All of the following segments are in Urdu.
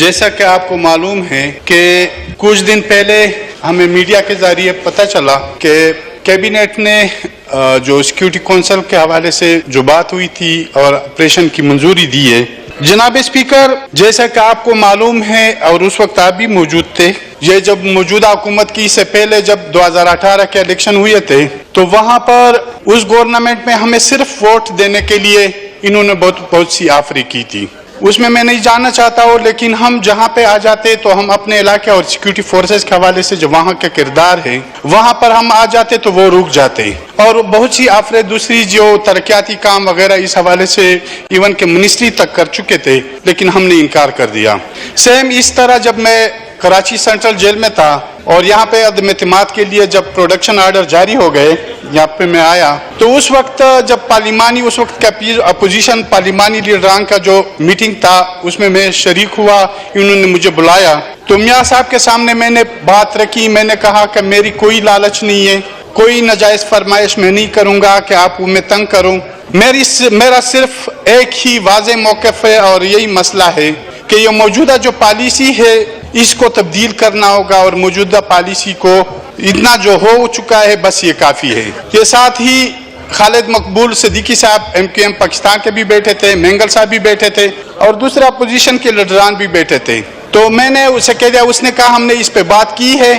جیسا کہ آپ کو معلوم ہے کہ کچھ دن پہلے ہمیں میڈیا کے ذریعے پتہ چلا کہ کیبنٹ نے جو سیکیورٹی کونسل کے حوالے سے جو بات ہوئی تھی اور آپریشن کی منظوری دی ہے. جناب اسپیکر، جیسا کہ آپ کو معلوم ہے اور اس وقت آپ بھی موجود تھے، یہ جب موجودہ حکومت کی سے پہلے جب 2018 کے الیکشن ہوئے تھے تو وہاں پر اس گورنمنٹ میں ہمیں صرف ووٹ دینے کے لیے انہوں نے بہت سی آفریں کی تھی. اس میں نہیں جاننا چاہتا ہوں، لیکن ہم جہاں پہ آ جاتے تو ہم اپنے علاقے اور سیکیورٹی فورسز کے حوالے سے جو وہاں کے کردار ہے وہاں پر ہم آ جاتے تو وہ رک جاتے، اور بہت سی آفریں دوسری جو ترقیاتی کام وغیرہ اس حوالے سے ایون کہ منسٹری تک کر چکے تھے، لیکن ہم نے انکار کر دیا. سیم اس طرح جب میں کراچی سینٹرل جیل میں تھا اور یہاں پہ عدم اعتماد کے لیے جب پروڈکشن آرڈر جاری ہو گئے، یہاں پہ میں آیا تو اس وقت جب اس وقت کا اپوزیشن پارلیمانی لیڈران کا جو میٹنگ تھا اس میں شریک ہوا. انہوں نے مجھے بلایا تو میاں صاحب کے سامنے میں نے بات رکھی. میں نے کہا کہ میری کوئی لالچ نہیں ہے، کوئی ناجائز فرمائش میں نہیں کروں گا کہ آپ کو میں تنگ کروں. میرا صرف ایک ہی واضح موقف ہے اور یہی مسئلہ ہے کہ یہ موجودہ جو پالیسی ہے اس کو تبدیل کرنا ہوگا، اور موجودہ پالیسی کو اتنا جو ہو چکا ہے بس یہ کافی ہے. یہ ساتھ ہی خالد مقبول صدیقی صاحب MQM پاکستان کے بھی بیٹھے تھے، مینگل صاحب بھی بیٹھے تھے اور دوسرے اپوزیشن کے لیڈران بھی بیٹھے تھے. تو میں نے اسے کہہ دیا، اس نے کہا ہم نے اس پہ بات کی ہے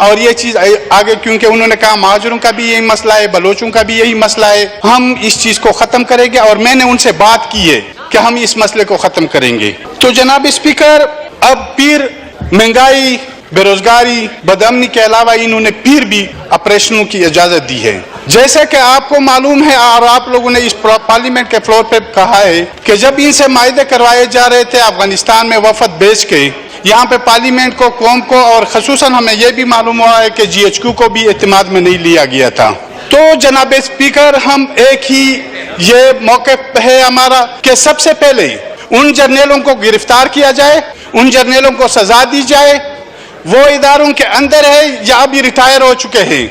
اور یہ چیز آگے، کیونکہ انہوں نے کہا مہاجروں کا بھی یہی مسئلہ ہے، بلوچوں کا بھی یہی مسئلہ ہے، ہم اس چیز کو ختم کریں گے، اور میں نے ان سے بات کی ہے کہ ہم اس مسئلے کو ختم کریں گے. تو جناب اسپیکر، اب پھر مہنگائی، بے روزگاری، بدامنی کے علاوہ انہوں نے پھر بھی آپریشنوں کی اجازت دی ہے. جیسے کہ آپ کو معلوم ہے اور آپ لوگوں نے اس پارلیمنٹ کے فلور پہ کہا ہے کہ جب ان سے معاہدے کروائے جا رہے تھے افغانستان میں وفد بھیج کے، یہاں پہ پارلیمنٹ کو، قوم کو، اور خصوصاً ہمیں یہ بھی معلوم ہوا ہے کہ GHQ کو بھی اعتماد میں نہیں لیا گیا تھا. تو جناب اسپیکر، ہم ایک ہی یہ موقف ہے ہمارا کہ سب سے پہلے ان جرنیلوں کو گرفتار کیا جائے، ان جرنیلوں کو سزا دی جائے. وہ اداروں کے اندر ہے یا ابھی ریٹائر ہو چکے ہیں،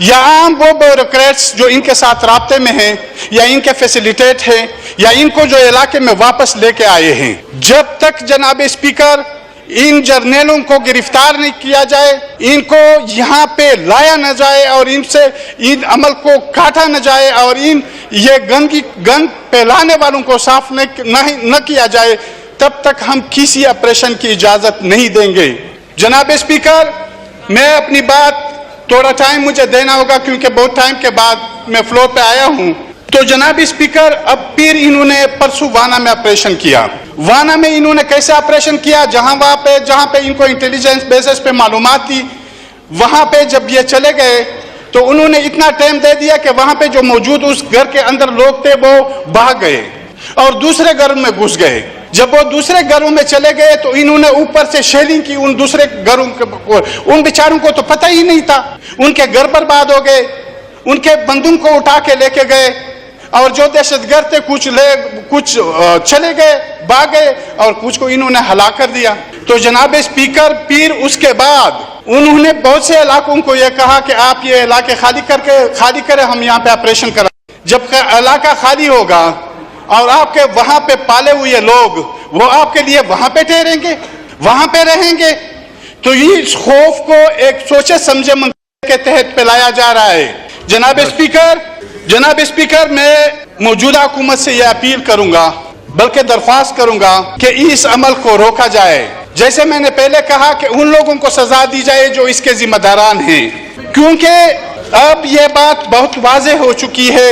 یا عام وہ بیوروکریٹس جو ان کے ساتھ رابطے میں ہیں یا ان کے فیسیلیٹیٹ ہیں یا ان کو جو علاقے میں واپس لے کے آئے ہیں، جب تک جناب اسپیکر ان جرنیلوں کو گرفتار نہیں کیا جائے، ان کو یہاں پہ لایا نہ جائے اور ان سے ان عمل کو کاٹا نہ جائے اور یہ گند پھیلانے والوں کو صاف نہ کیا جائے، تب تک ہم کسی آپریشن کی اجازت نہیں دیں گے. جناب اسپیکر، میں اپنی بات، تھوڑا ٹائم مجھے دینا ہوگا کیونکہ بہت ٹائم کے بعد میں فلور پہ آیا ہوں. تو جناب اسپیکر، اب پھر انہوں نے پرسوں وانا میں آپریشن کیا. وانا میں انہوں نے کیسے آپریشن کیا؟ جہاں پہ ان کو انٹیلیجنس بیسس پہ معلومات تھی، وہاں پہ جب یہ چلے گئے تو انہوں نے اتنا ٹائم دے دیا کہ وہاں پہ جو موجود اس گھر کے اندر لوگ تھے وہ بھاگ گئے اور دوسرے گھر میں گھس گئے. جب وہ دوسرے گھروں میں چلے گئے تو انہوں نے اوپر سے شیلنگ کی ان دوسرے گھروں کے. ان بیچاروں کو تو پتہ ہی نہیں تھا، ان کے گھر برباد ہو گئے، ان کے بندوق کو اٹھا کے لے کے گئے، اور جو دہشت گرد تھے کچھ چلے گئے، بھاگ گئے، اور کچھ کو انہوں نے ہلاک کر دیا. تو جناب اسپیکر، پھر اس کے بعد انہوں نے بہت سے علاقوں کو یہ کہا کہ آپ یہ علاقے خالی کریں، ہم یہاں پہ آپریشن کریں. جب علاقہ خالی ہوگا اور آپ کے وہاں پہ پالے ہوئے لوگ وہ آپ کے لیے وہاں پہ ٹھہریں گے، وہاں پہ رہیں گے. تو اس خوف کو ایک سوچے سمجھے منصوبے کے تحت پلایا جا رہا ہے. جناب اسپیکر، میں موجودہ حکومت سے یہ اپیل کروں گا، بلکہ درخواست کروں گا کہ اس عمل کو روکا جائے. جیسے میں نے پہلے کہا کہ ان لوگوں کو سزا دی جائے جو اس کے ذمہ داران ہیں، کیونکہ اب یہ بات بہت واضح ہو چکی ہے.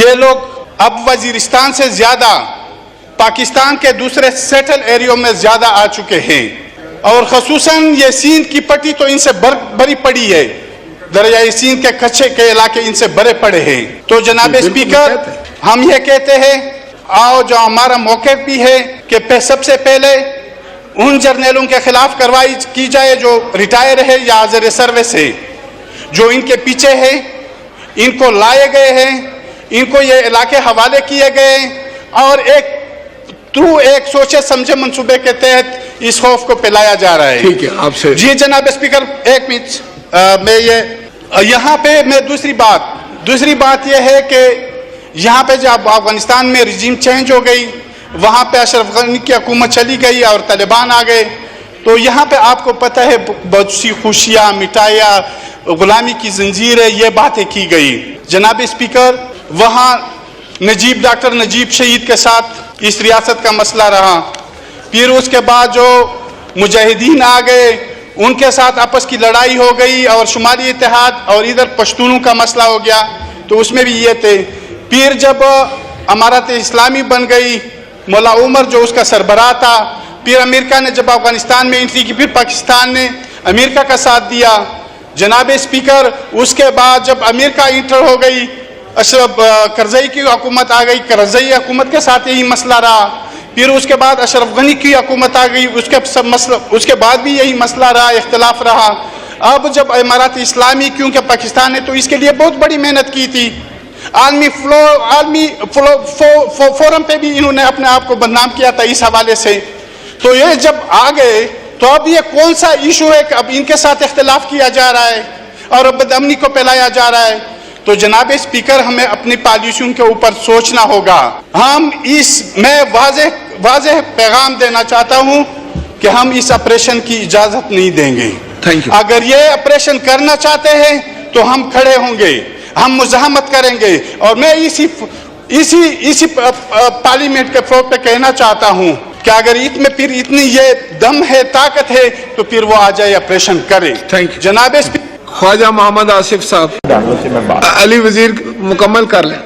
یہ لوگ اب وزیرستان سے زیادہ پاکستان کے دوسرے سیٹل ایریوں میں زیادہ آ چکے ہیں، اور خصوصاً یہ سندھ کی پٹی تو ان سے بری پڑی ہے، دریائے سندھ کے کچھے کے علاقے ان سے بڑے پڑے ہیں. تو جناب اسپیکر، ہم یہ کہتے ہیں اور جو ہمارا موقف بھی ہے کہ سب سے پہلے ان جرنیلوں کے خلاف کارروائی کی جائے جو ریٹائر ہے یا حاضر سروس ہے، جو ان کے پیچھے ہے، ان کو لائے گئے ہیں، ان کو یہ علاقے حوالے کیے گئے، اور ایک سوچے سمجھے منصوبے کے تحت اس خوف کو پھیلایا جا رہا ہے. ٹھیک ہے، آپ سے. جی جناب اسپیکر، ایک منٹ. میں یہاں پہ میں دوسری بات یہ ہے کہ یہاں پہ جب افغانستان میں رجیم چینج ہو گئی وہاں پہ اشرف غنی کی حکومت چلی گئی اور طالبان آ گئے. تو یہاں پہ آپ کو پتہ ہے بہت سی خوشیاں، مٹھائیاں، غلامی کی زنجیریں، یہ باتیں کی گئی. جناب اسپیکر، وہاں ڈاکٹر نجیب شہید کے ساتھ اس ریاست کا مسئلہ رہا. پھر اس کے بعد جو مجاہدین آ گئے ان کے ساتھ آپس کی لڑائی ہو گئی اور شمالی اتحاد اور ادھر پشتونوں کا مسئلہ ہو گیا، تو اس میں بھی یہ تھے. پھر جب امارت اسلامی بن گئی، مولا عمر جو اس کا سربراہ تھا، پھر امریکہ نے جب افغانستان میں انٹری کی، پھر پاکستان نے امریکہ کا ساتھ دیا. جناب اسپیکر، اس کے بعد جب امریکہ انٹر ہو گئی، اشرف کرزئی کی حکومت آ گئی، کرزئی حکومت کے ساتھ یہی مسئلہ رہا. پھر اس کے بعد اشرف غنی کی حکومت آ گئی، اس کے بعد بھی یہی مسئلہ رہا، اختلاف رہا. اب جب امارات اسلامی، کیونکہ پاکستان نے تو اس کے لیے بہت بڑی محنت کی تھی، عالمی فورم پہ بھی انہوں نے اپنے آپ کو بدنام کیا تھا اس حوالے سے. تو یہ جب آ گئے تو اب یہ کون سا ایشو ہے کہ اب ان کے ساتھ اختلاف کیا جا رہا ہے اور اب بدامنی کو پھیلایا جا رہا ہے. تو جناب اسپیکر، ہمیں اپنی پالیسیوں کے اوپر سوچنا ہوگا. میں واضح پیغام دینا چاہتا ہوں کہ ہم اس آپریشن کی اجازت نہیں دیں گے. اگر یہ آپریشن کرنا چاہتے ہیں تو ہم کھڑے ہوں گے، ہم مزاحمت کریں گے. اور میں اسی پارلیمنٹ کے فلور پہ کہنا چاہتا ہوں کہ اگر میں پھر اتنی یہ دم ہے، طاقت ہے، تو پھر وہ آ جائے، آپریشن کرے. جناب خواجہ محمد آصف صاحب، علی وزیر مکمل کر لیں،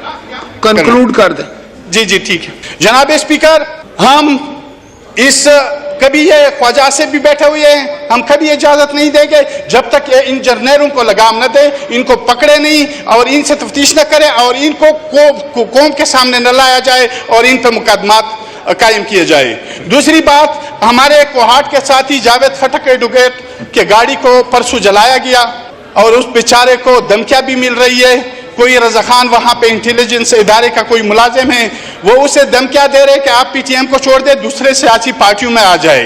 کنکلوڈ کر دیں. جی ٹھیک ہے. جناب اسپیکر، ہم کبھی یہ خواجہ سے بھی بیٹھے ہوئے ہیں، ہم کبھی اجازت نہیں دیں گے جب تک یہ ان جرنیلوں کو لگام نہ دے، ان کو پکڑے نہیں اور ان سے تفتیش نہ کرے اور ان کو قوم کے سامنے نہ لایا جائے اور ان پر مقدمات قائم کیے جائے. دوسری بات، ہمارے کوہاٹ کے ساتھی جاوید خٹک ایڈوکیٹ کے گاڑی کو پرسوں جلایا گیا اور اس بیچارے کو دھمکیاں بھی مل رہی ہے. کوئی رضا خان وہاں پہ انٹیلیجنس ادارے کا کوئی ملازم ہے، وہ اسے دھمکیاں دے رہے کہ آپ پی ٹی ایم کو چھوڑ دیں، دوسرے سیاسی پارٹیوں میں آ جائے،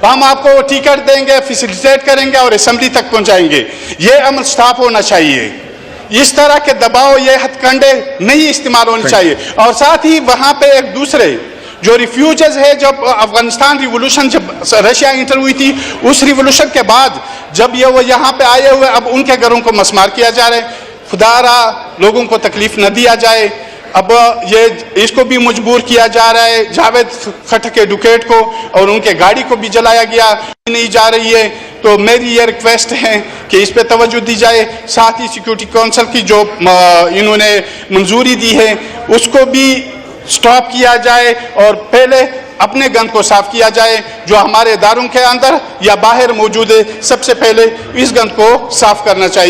ہم آپ کو ٹکٹ دیں گے، فیسیلیٹیٹ کریں گے اور اسمبلی تک پہنچائیں گے. یہ عمل سٹاپ ہونا چاہیے. اس طرح کے دباؤ، یہ ہتھ کنڈے نہیں استعمال ہونے چاہیے. اور ساتھ ہی وہاں پہ ایک دوسرے جو ریفیوجز ہے، جب افغانستان ریولوشن، جب رشیا انٹر ہوئی تھی، اس ریولوشن کے بعد جب وہ یہاں پہ آئے ہوئے، اب ان کے گھروں کو مسمار کیا جا رہا ہے. خدا را لوگوں کو تکلیف نہ دیا جائے. اب اس کو بھی مجبور کیا جا رہا ہے، جاوید خٹک ایڈوکیٹ کو، اور ان کے گاڑی کو بھی جلایا گیا نہیں جا رہی ہے. تو میری یہ ریکویسٹ ہے کہ اس پہ توجہ دی جائے. ساتھ ہی سیکورٹی کونسل کی جو انہوں نے منظوری دی ہے اس کو بھی سٹاپ کیا جائے اور پہلے اپنے گند کو صاف کیا جائے. جو ہمارے اداروں کے اندر یا باہر موجود ہے، سب سے پہلے اس گند کو صاف کرنا چاہیے.